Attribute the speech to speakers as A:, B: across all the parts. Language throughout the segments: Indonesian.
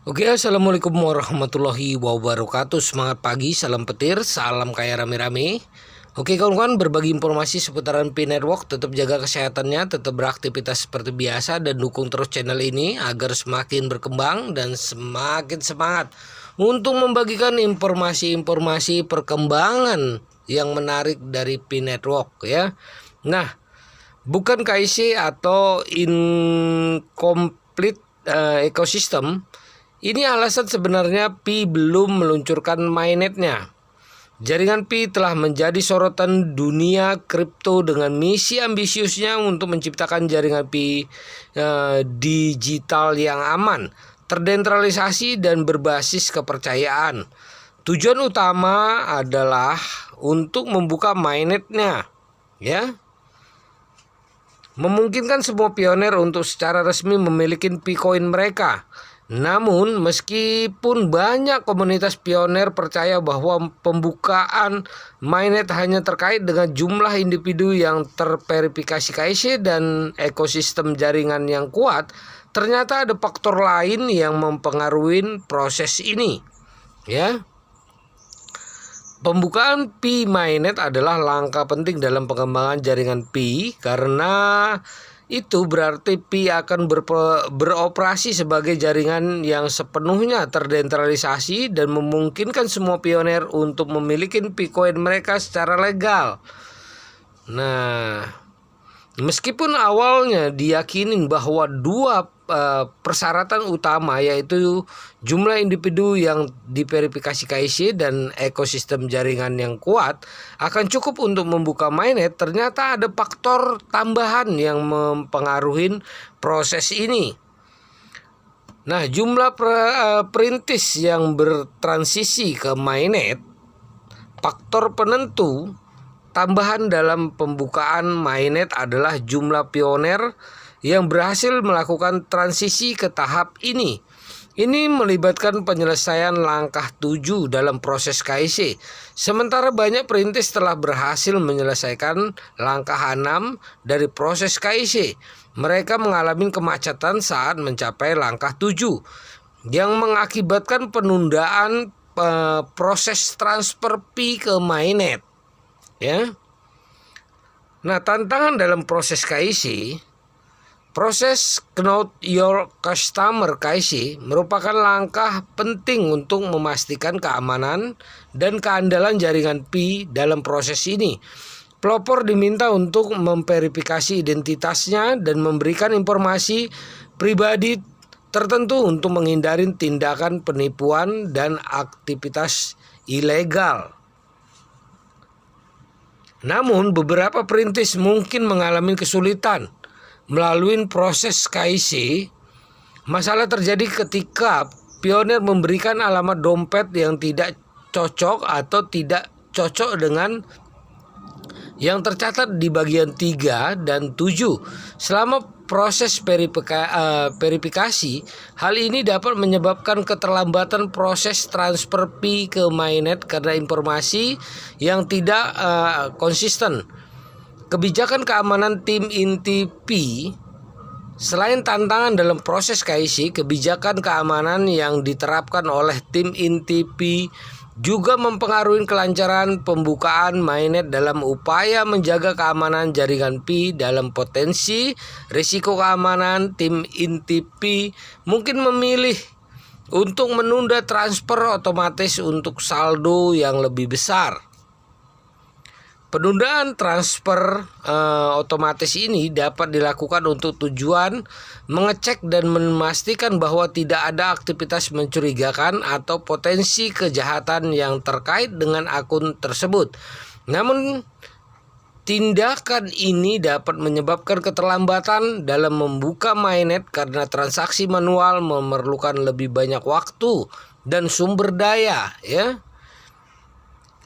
A: Oke, assalamualaikum warahmatullahi wabarakatuh. Semangat pagi, salam petir, salam kaya rame-rame. Oke kawan-kawan, berbagi informasi seputaran Pi Network. Tetap jaga kesehatannya, tetap beraktivitas seperti biasa, dan dukung terus channel ini agar semakin berkembang dan semakin semangat untuk membagikan informasi-informasi perkembangan yang menarik dari Pi Network ya. Nah, bukan KIC atau incomplete ecosystem. Ini alasan sebenarnya Pi belum meluncurkan mainnetnya. Jaringan Pi telah menjadi sorotan dunia kripto dengan misi ambisiusnya untuk menciptakan jaringan Pi digital yang aman, terdesentralisasi dan berbasis kepercayaan. Tujuan utama adalah untuk membuka mainnetnya, ya. Memungkinkan semua pioner untuk secara resmi memiliki Picoin mereka. Namun, meskipun banyak komunitas pioner percaya bahwa pembukaan mainnet hanya terkait dengan jumlah individu yang terverifikasi KIC dan ekosistem jaringan yang kuat, ternyata ada faktor lain yang mempengaruhi proses ini. Ya. Pembukaan Pi mainnet adalah langkah penting dalam pengembangan jaringan Pi karena itu berarti Pi akan beroperasi sebagai jaringan yang sepenuhnya terdesentralisasi dan memungkinkan semua pioner untuk memiliki Picoin mereka secara legal. Nah, meskipun awalnya diyakini bahwa dua persyaratan utama yaitu jumlah individu yang diverifikasi KIC dan ekosistem jaringan yang kuat akan cukup untuk membuka mainnet, ternyata ada faktor tambahan yang mempengaruhi proses ini. Nah, jumlah perintis yang bertransisi ke mainnet, faktor penentu tambahan dalam pembukaan mainnet adalah jumlah pioner yang berhasil melakukan transisi ke tahap ini. Ini melibatkan penyelesaian langkah 7 dalam proses KIC. Sementara banyak perintis telah berhasil menyelesaikan langkah 6 dari proses KIC. Mereka mengalami kemacetan saat mencapai langkah 7 yang mengakibatkan penundaan proses transfer Pi ke mainnet. Ya. Nah, tantangan dalam proses KIC, proses Know Your Customer KIC merupakan langkah penting untuk memastikan keamanan dan keandalan jaringan Pi dalam proses ini. Pelopor diminta untuk memverifikasi identitasnya dan memberikan informasi pribadi tertentu untuk menghindari tindakan penipuan dan aktivitas ilegal. Namun, beberapa perintis mungkin mengalami kesulitan melalui proses KIC. Masalah terjadi ketika pioner memberikan alamat dompet yang tidak cocok atau tidak cocok dengan yang tercatat di bagian 3 dan 7. Selama proses verifikasi, hal ini dapat menyebabkan keterlambatan proses transfer Pi ke mainnet karena informasi yang tidak konsisten. Kebijakan keamanan tim inti Pi. Selain tantangan dalam proses KIC, kebijakan keamanan yang diterapkan oleh tim inti Pi juga mempengaruhi kelancaran pembukaan mainnet dalam upaya menjaga keamanan jaringan Pi. Dalam potensi risiko keamanan, tim inti Pi mungkin memilih untuk menunda transfer otomatis untuk saldo yang lebih besar. Penundaan transfer otomatis ini dapat dilakukan untuk tujuan mengecek dan memastikan bahwa tidak ada aktivitas mencurigakan atau potensi kejahatan yang terkait dengan akun tersebut. Namun, tindakan ini dapat menyebabkan keterlambatan dalam membuka mainnet karena transaksi manual memerlukan lebih banyak waktu dan sumber daya, ya.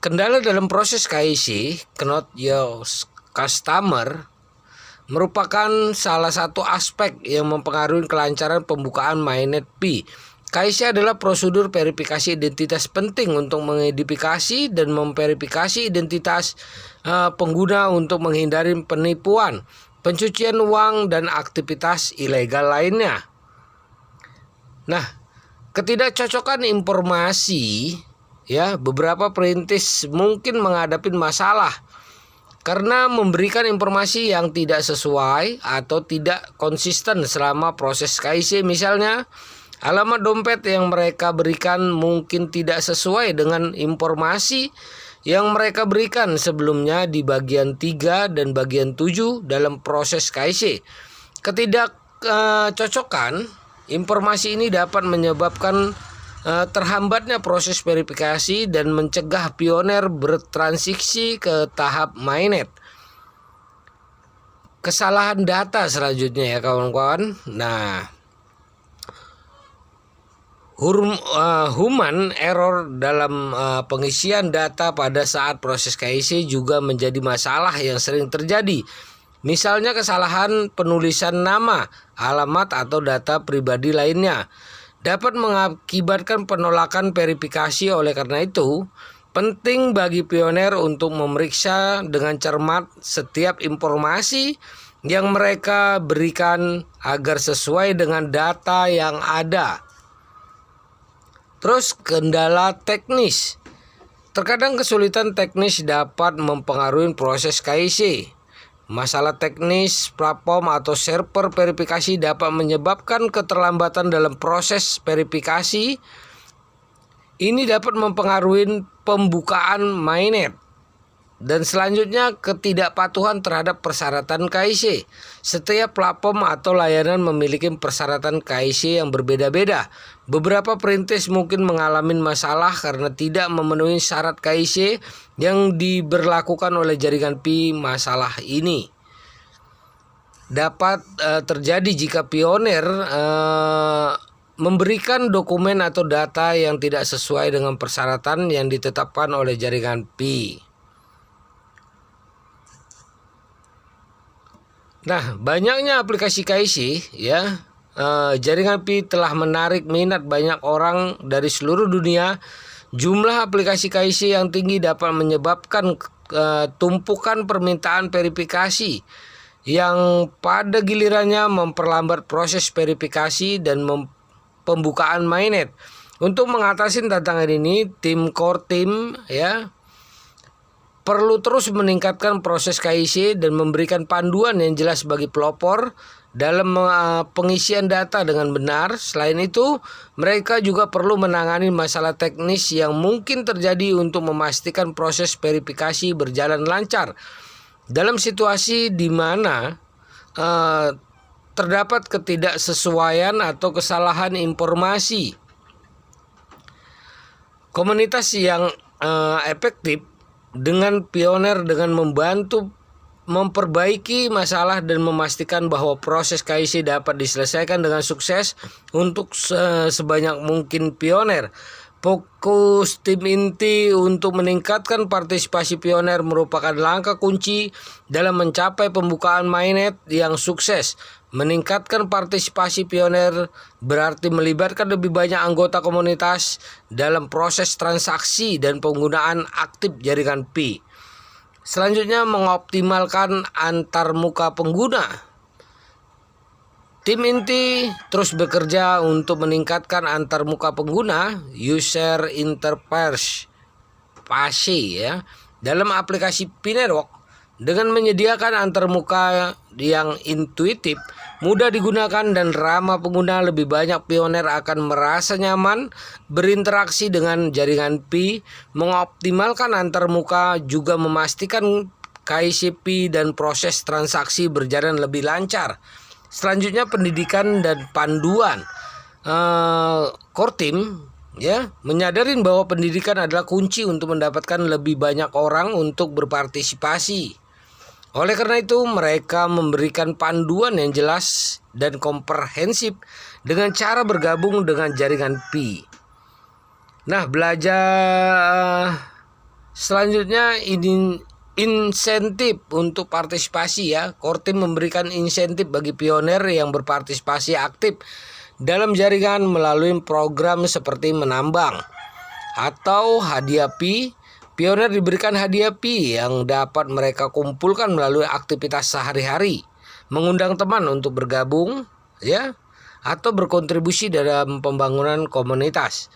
A: Kendala dalam proses KIC, Know Your Customer, merupakan salah satu aspek yang mempengaruhi kelancaran pembukaan mainnet Pi. KIC adalah prosedur verifikasi identitas penting untuk mengidentifikasi dan memverifikasi identitas pengguna untuk menghindari penipuan, pencucian uang, dan aktivitas ilegal lainnya. Nah, Ketidakcocokan informasi, ya, beberapa perintis mungkin menghadapi masalah karena memberikan informasi yang tidak sesuai atau tidak konsisten selama proses KIC. Misalnya, alamat dompet yang mereka berikan mungkin tidak sesuai dengan informasi yang mereka berikan sebelumnya di bagian 3 dan bagian 7 dalam proses KIC. Ketidakcocokan informasi ini dapat menyebabkan terhambatnya proses verifikasi dan mencegah pioner bertransisi ke tahap mainnet. Kesalahan data selanjutnya, ya kawan-kawan. Nah, human error dalam pengisian data pada saat proses KIC juga menjadi masalah yang sering terjadi. Misalnya kesalahan penulisan nama, alamat, atau data pribadi lainnya dapat mengakibatkan penolakan verifikasi. Oleh karena itu, penting bagi pioner untuk memeriksa dengan cermat setiap informasi yang mereka berikan agar sesuai dengan data yang ada. Terus, kendala teknis. Terkadang kesulitan teknis dapat mempengaruhi proses KIC. Masalah teknis platform atau server verifikasi dapat menyebabkan keterlambatan dalam proses verifikasi. Ini dapat mempengaruhi pembukaan mainnet. Dan selanjutnya, ketidakpatuhan terhadap persyaratan KIC. Setiap platform atau layanan memiliki persyaratan KIC yang berbeda-beda. Beberapa perintis mungkin mengalami masalah karena tidak memenuhi syarat KIC yang diberlakukan oleh jaringan Pi. Masalah ini dapat terjadi jika pioner memberikan dokumen atau data yang tidak sesuai dengan persyaratan yang ditetapkan oleh jaringan Pi. Nah, banyaknya aplikasi KIC, ya, jaringan Pi telah menarik minat banyak orang dari seluruh dunia. Jumlah aplikasi KIC yang tinggi dapat menyebabkan tumpukan permintaan verifikasi yang pada gilirannya memperlambat proses verifikasi dan pembukaan mainnet. Untuk mengatasi tantangan ini, tim core team, ya, perlu terus meningkatkan proses KIC dan memberikan panduan yang jelas bagi pelopor dalam pengisian data dengan benar. Selain itu, mereka juga perlu menangani masalah teknis yang mungkin terjadi untuk memastikan proses verifikasi berjalan lancar. Dalam situasi di mana terdapat ketidaksesuaian atau kesalahan informasi, komunitas yang efektif dengan pioner dengan membantu memperbaiki masalah dan memastikan bahwa proses KIC dapat diselesaikan dengan sukses untuk sebanyak mungkin pioner. Fokus tim inti untuk meningkatkan partisipasi pioner merupakan langkah kunci dalam mencapai pembukaan mainnet yang sukses. Meningkatkan partisipasi pioner berarti melibatkan lebih banyak anggota komunitas dalam proses transaksi dan penggunaan aktif jaringan Pi. Selanjutnya, mengoptimalkan antarmuka pengguna. Tim inti terus bekerja untuk meningkatkan antarmuka pengguna, user interface, ya, dalam aplikasi Pi Network. Dengan menyediakan antarmuka yang intuitif, mudah digunakan dan ramah pengguna, lebih banyak pioner akan merasa nyaman berinteraksi dengan jaringan Pi. Mengoptimalkan antarmuka juga memastikan KIC Pi dan proses transaksi berjalan lebih lancar. Selanjutnya, pendidikan dan panduan. Core team, ya, menyadarin bahwa pendidikan adalah kunci untuk mendapatkan lebih banyak orang untuk berpartisipasi. Oleh karena itu, mereka memberikan panduan yang jelas dan komprehensif dengan cara bergabung dengan jaringan Pi. Nah, belajar selanjutnya ini insentif untuk partisipasi, ya. Core team memberikan insentif bagi pioner yang berpartisipasi aktif dalam jaringan melalui program seperti menambang atau hadiah Pi. Pioner diberikan hadiah Pi yang dapat mereka kumpulkan melalui aktivitas sehari-hari, mengundang teman untuk bergabung, ya, atau berkontribusi dalam pembangunan komunitas.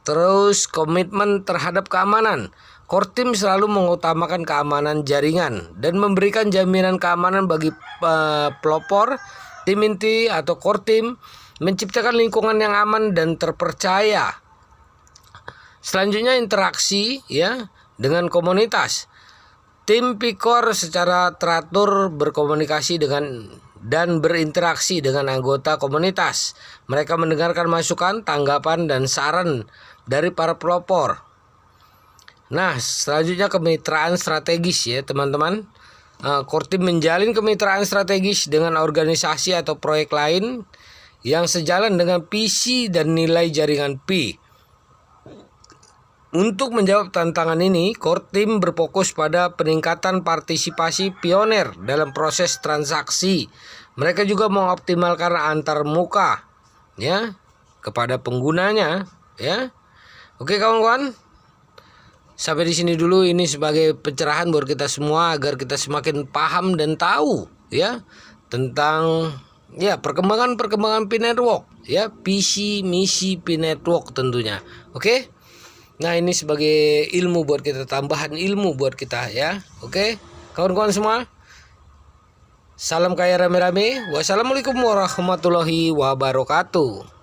A: Terus komitmen terhadap keamanan. Core team selalu mengutamakan keamanan jaringan dan memberikan jaminan keamanan bagi pelopor. Tim inti atau core team menciptakan lingkungan yang aman dan terpercaya. Selanjutnya interaksi ya dengan komunitas. Tim P-Core secara teratur berkomunikasi dengan dan berinteraksi dengan anggota komunitas. Mereka mendengarkan masukan, tanggapan, dan saran dari para pelopor. Nah, selanjutnya kemitraan strategis ya teman-teman. Core team menjalin kemitraan strategis dengan organisasi atau proyek lain yang sejalan dengan visi dan nilai jaringan P. Untuk menjawab tantangan ini, core team berfokus pada peningkatan partisipasi pioner dalam proses transaksi. Mereka juga mengoptimalkan antar muka ya kepada penggunanya ya. Oke kawan-kawan. Sampai di sini dulu, ini sebagai pencerahan buat kita semua agar kita semakin paham dan tahu ya tentang ya perkembangan P Network ya, visi misi P Network tentunya. Oke. Nah, ini sebagai ilmu buat kita, tambahan ilmu buat kita ya. Oke, kawan-kawan semua. Salam kaya rame-rame. Wassalamualaikum warahmatullahi wabarakatuh.